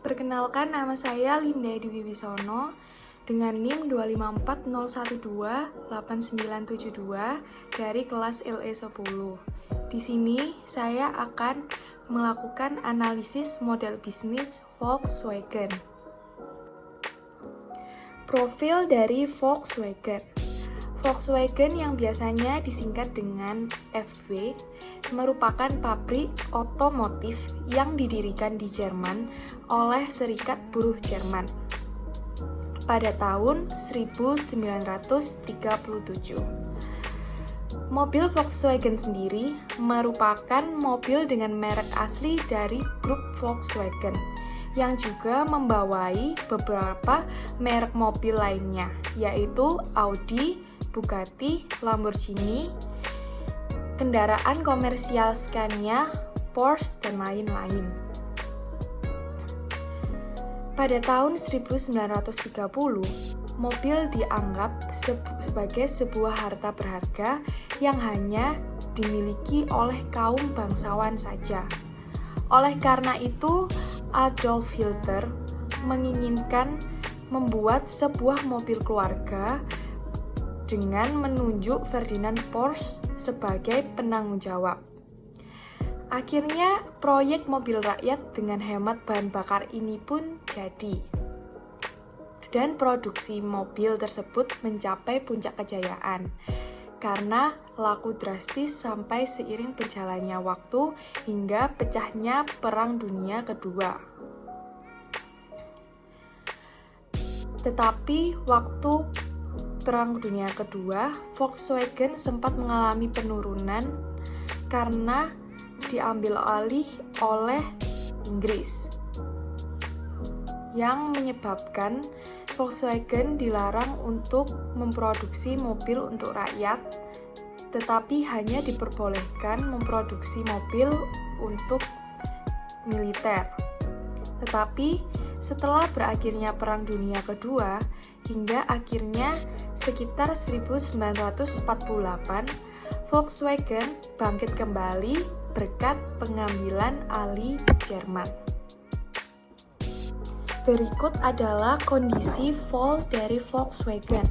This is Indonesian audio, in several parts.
Perkenalkan, nama saya Linda Dwi Wisono dengan NIM 254012892 dari kelas LE10. Di sini saya akan melakukan analisis model bisnis Volkswagen. Profil dari Volkswagen. Volkswagen yang biasanya disingkat dengan VW merupakan pabrik otomotif yang didirikan di Jerman oleh Serikat Buruh Jerman pada tahun 1937. Mobil Volkswagen sendiri merupakan mobil dengan merek asli dari grup Volkswagen yang juga membawai beberapa merek mobil lainnya, yaitu Audi, Bugatti, Lamborghini, kendaraan komersial Scania, Porsche, dan lain-lain. Pada tahun 1930, mobil dianggap sebagai sebuah harta berharga yang hanya dimiliki oleh kaum bangsawan saja. Oleh karena itu, Adolf Hitler menginginkan membuat sebuah mobil keluarga dengan menunjuk Ferdinand Porsche sebagai penanggung jawab. Akhirnya, proyek mobil rakyat dengan hemat bahan bakar ini pun jadi. Dan produksi mobil tersebut mencapai puncak kejayaan karena laku drastis sampai seiring berjalannya waktu hingga pecahnya Perang Dunia Kedua. Tetapi waktu Perang Dunia Kedua, Volkswagen sempat mengalami penurunan karena diambil alih oleh Inggris, yang menyebabkan Volkswagen dilarang untuk memproduksi mobil untuk rakyat, tetapi hanya diperbolehkan memproduksi mobil untuk militer. Tetapi setelah berakhirnya Perang Dunia Kedua, hingga akhirnya sekitar 1948, Volkswagen bangkit kembali berkat pengambilan alih Jerman. Berikut adalah kondisi fall dari Volkswagen.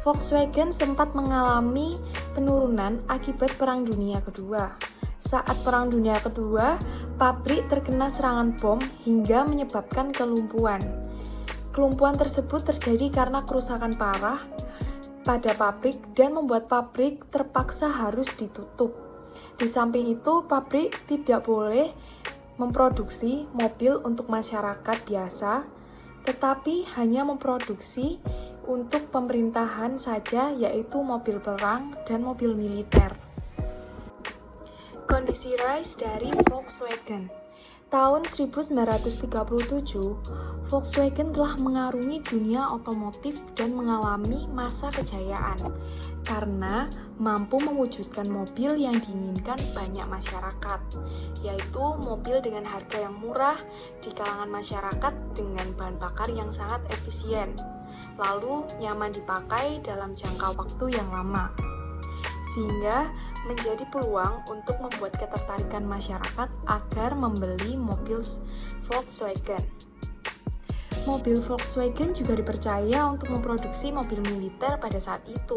Volkswagen sempat mengalami penurunan akibat Perang Dunia Kedua. Saat Perang Dunia Kedua, pabrik terkena serangan bom hingga menyebabkan kelumpuhan. Kelumpuhan tersebut terjadi karena kerusakan parah pada pabrik dan membuat pabrik terpaksa harus ditutup. Di samping itu, pabrik tidak boleh memproduksi mobil untuk masyarakat biasa, tetapi hanya memproduksi untuk pemerintahan saja, yaitu mobil perang dan mobil militer. Kondisi rise dari Volkswagen. Tahun 1937, Volkswagen telah mengarungi dunia otomotif dan mengalami masa kejayaan karena mampu mewujudkan mobil yang diinginkan banyak masyarakat, yaitu mobil dengan harga yang murah di kalangan masyarakat dengan bahan bakar yang sangat efisien, lalu nyaman dipakai dalam jangka waktu yang lama, sehingga menjadi peluang untuk membuat ketertarikan masyarakat agar membeli mobil Volkswagen. Mobil Volkswagen juga dipercaya untuk memproduksi mobil militer pada saat itu.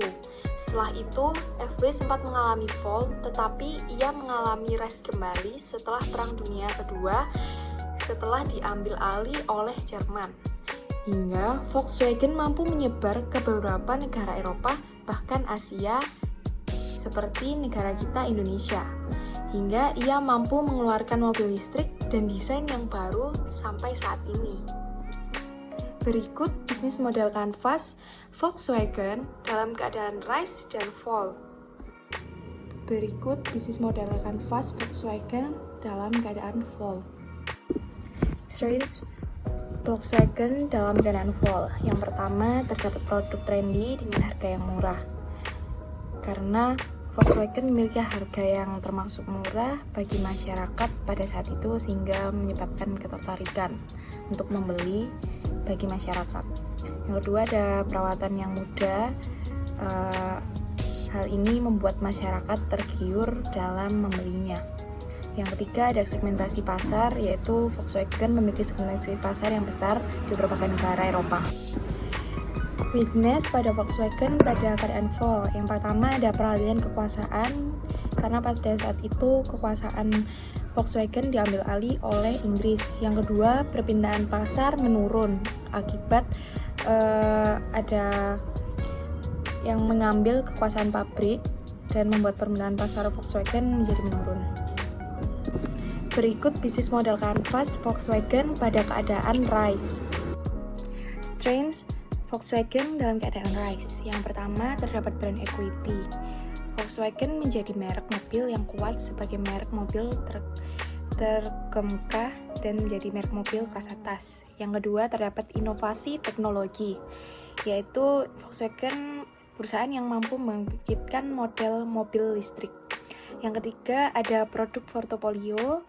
Setelah itu, VW sempat mengalami fall, tetapi ia mengalami rise kembali setelah Perang Dunia Kedua setelah diambil alih oleh Jerman. Hingga Volkswagen mampu menyebar ke beberapa negara Eropa, bahkan Asia, seperti negara kita Indonesia, hingga ia mampu mengeluarkan mobil listrik dan desain yang baru sampai saat ini. Berikut bisnis model kanvas Volkswagen dalam keadaan rise dan fall. Berikut bisnis model kanvas Volkswagen dalam keadaan fall. Strengths Volkswagen dalam keadaan fall. Yang pertama, terdapat produk trendy dengan harga yang murah. Karena Volkswagen memiliki harga yang termasuk murah bagi masyarakat pada saat itu, sehingga menyebabkan ketertarikan untuk membeli bagi masyarakat. Yang kedua, ada perawatan yang mudah. Hal ini membuat masyarakat tergiur dalam membelinya. Yang ketiga ada segmentasi pasar, yaitu Volkswagen memiliki segmentasi pasar yang besar di beberapa negara Eropa. Weakness pada Volkswagen pada keadaan fall. Yang pertama ada peralihan kekuasaan, karena pada saat itu kekuasaan Volkswagen diambil alih oleh Inggris. Yang kedua, perpindahan pasar menurun akibat ada yang mengambil kekuasaan pabrik dan membuat permintaan pasar Volkswagen menjadi menurun. Berikut bisnis model kanvas Volkswagen pada keadaan rise. Strengths Volkswagen dalam keadaan rise. Yang pertama, terdapat brand equity. Volkswagen menjadi merek mobil yang kuat sebagai merek mobil terkemuka dan menjadi merek mobil kelas atas. Yang kedua, terdapat inovasi teknologi, yaitu Volkswagen perusahaan yang mampu membangkitkan model mobil listrik. Yang ketiga, ada produk portofolio,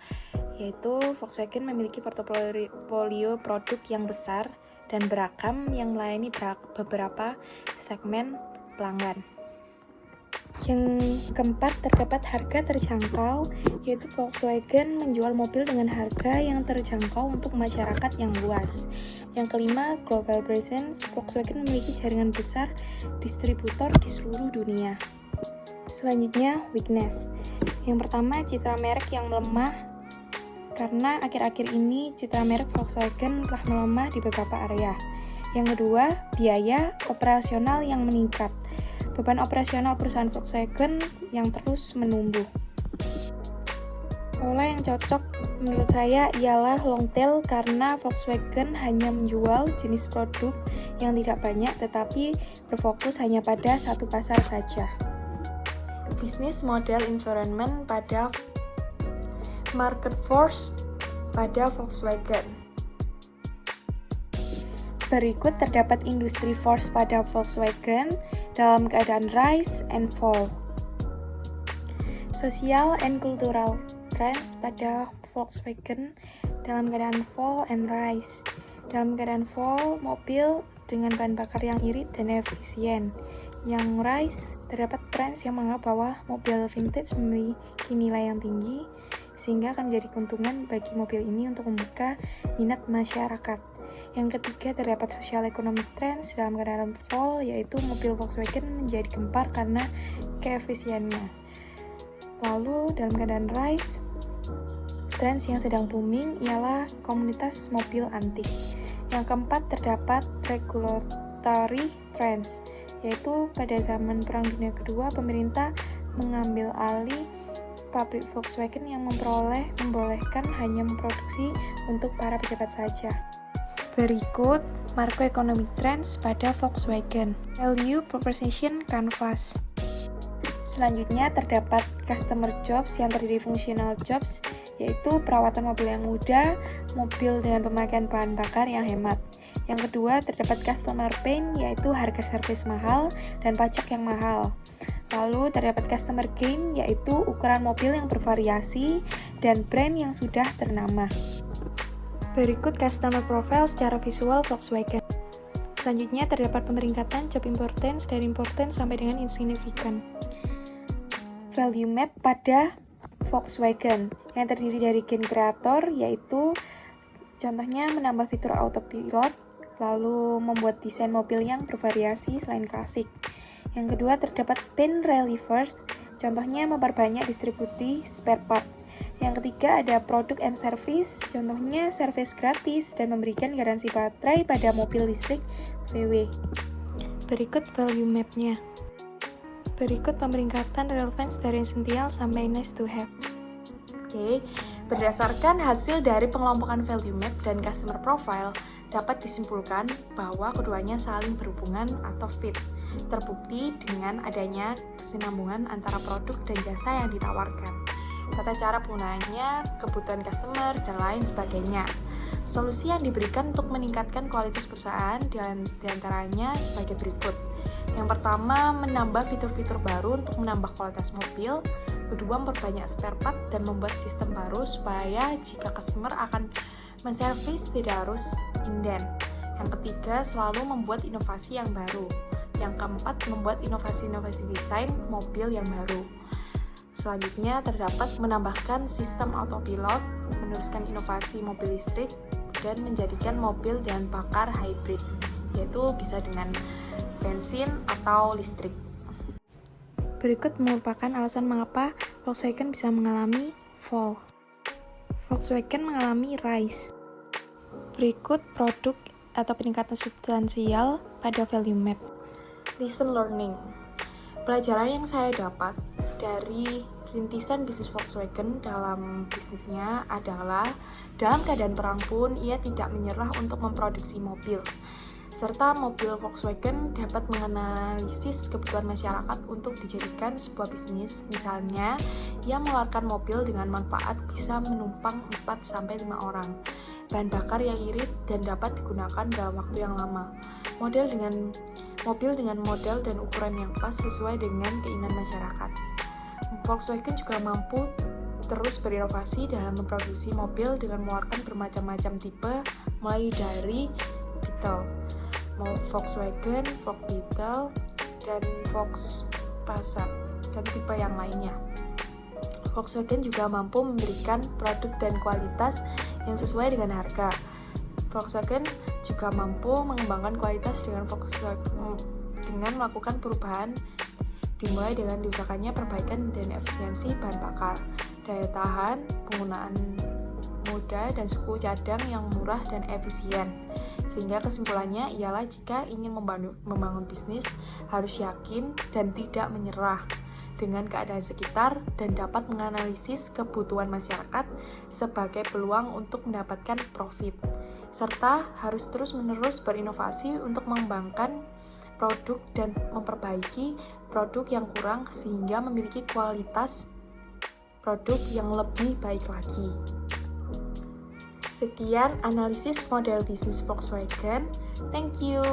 yaitu Volkswagen memiliki portofolio produk yang besar dan beragam yang melayani beberapa segmen pelanggan. Yang keempat, terdapat harga terjangkau, yaitu Volkswagen menjual mobil dengan harga yang terjangkau untuk masyarakat yang luas. Yang kelima, global presence. Volkswagen memiliki jaringan besar distributor di seluruh dunia. Selanjutnya, weakness. Yang pertama, citra merek yang melemah, karena akhir-akhir ini citra merek Volkswagen telah melemah di beberapa area. Yang kedua, biaya operasional yang meningkat. Beban operasional perusahaan Volkswagen yang terus menumbuh. Pola yang cocok menurut saya ialah long tail, karena Volkswagen hanya menjual jenis produk yang tidak banyak tetapi berfokus hanya pada satu pasar saja. Bisnis model environment pada market force pada Volkswagen. Berikut terdapat industri force pada Volkswagen dalam keadaan rise and fall. Social and cultural trends pada Volkswagen dalam keadaan fall and rise. Dalam keadaan fall, mobil dengan bahan bakar yang irit dan efisien. Yang rise, terdapat trends yang menganggap bahwa mobil vintage memiliki nilai yang tinggi, sehingga akan menjadi keuntungan bagi mobil ini untuk membuka minat masyarakat. Yang ketiga, terdapat social economic trends dalam keadaan fall, yaitu mobil Volkswagen menjadi gempar karena keefisiennya. Lalu dalam keadaan rise, trends yang sedang booming ialah komunitas mobil antik. Yang keempat, terdapat regulatory trends, yaitu pada zaman Perang Dunia Kedua, pemerintah mengambil alih pabrik Volkswagen yang membolehkan hanya memproduksi untuk para pejabat saja. Berikut macroeconomic trends pada Volkswagen. Value proposition canvas. Selanjutnya terdapat customer jobs yang terdiri functional jobs, yaitu perawatan mobil yang mudah, mobil dengan pemakaian bahan bakar yang hemat. Yang kedua, terdapat customer pain, yaitu harga servis mahal dan pajak yang mahal. Lalu terdapat customer gain, yaitu ukuran mobil yang bervariasi dan brand yang sudah ternama. Berikut customer profile secara visual Volkswagen. Selanjutnya terdapat pemeringkatan job importance dari important sampai dengan insignificant. Value map pada Volkswagen yang terdiri dari gain creator, yaitu contohnya menambah fitur autopilot, lalu membuat desain mobil yang bervariasi selain klasik. Yang kedua, terdapat pain relievers, contohnya memperbanyak distribusi spare part. Yang ketiga, ada product and service, contohnya service gratis dan memberikan garansi baterai pada mobil listrik VW. Berikut value map-nya. Berikut pemeringkatan relevance dari essential sampai nice to have. Oke, berdasarkan hasil dari pengelompokan value map dan customer profile, dapat disimpulkan bahwa keduanya saling berhubungan atau fit, terbukti dengan adanya kesinambungan antara produk dan jasa yang ditawarkan, tata cara penggunaannya, kebutuhan customer, dan lain sebagainya. Solusi yang diberikan untuk meningkatkan kualitas perusahaan diantaranya sebagai berikut. Yang pertama, menambah fitur-fitur baru untuk menambah kualitas mobil. Kedua, memperbanyak spare part dan membuat sistem baru supaya jika customer akan menservis tidak harus inden. Yang ketiga, selalu membuat inovasi yang baru. Yang keempat, membuat inovasi-inovasi desain mobil yang baru. Selanjutnya terdapat menambahkan sistem autopilot, meneruskan inovasi mobil listrik, dan menjadikan mobil dengan bakar hybrid, yaitu bisa dengan bensin atau listrik. Berikut merupakan alasan mengapa Volkswagen bisa mengalami fall. Volkswagen mengalami rise. Berikut produk atau peningkatan substansial pada value map. Lesson learning. Pelajaran yang saya dapat dari rintisan bisnis Volkswagen dalam bisnisnya adalah dalam keadaan perang pun ia tidak menyerah untuk memproduksi mobil. Serta mobil Volkswagen dapat menganalisis kebutuhan masyarakat untuk dijadikan sebuah bisnis. Misalnya, ia mengeluarkan mobil dengan manfaat bisa menumpang 4-5 orang. Bahan bakar yang irit dan dapat digunakan dalam waktu yang lama. Mobil dengan model dan ukuran yang pas sesuai dengan keinginan masyarakat. Volkswagen juga mampu terus berinovasi dalam memproduksi mobil dengan mengeluarkan bermacam-macam tipe, mulai dari Beetle, Volkswagen, Beetle, dan Volks Passat, dan tipe yang lainnya. Volkswagen juga mampu memberikan produk dan kualitas yang sesuai dengan harga. Volkswagen juga mampu mengembangkan kualitas dengan melakukan perubahan, dimulai dengan diusahakannya perbaikan dan efisiensi bahan bakar, daya tahan, penggunaan mudah, dan suku cadang yang murah dan efisien. Sehingga kesimpulannya ialah jika ingin membangun bisnis, harus yakin dan tidak menyerah dengan keadaan sekitar dan dapat menganalisis kebutuhan masyarakat sebagai peluang untuk mendapatkan profit, serta harus terus-menerus berinovasi untuk mengembangkan produk dan memperbaiki produk yang kurang sehingga memiliki kualitas produk yang lebih baik lagi. Sekian analisis model bisnis Volkswagen. Thank you.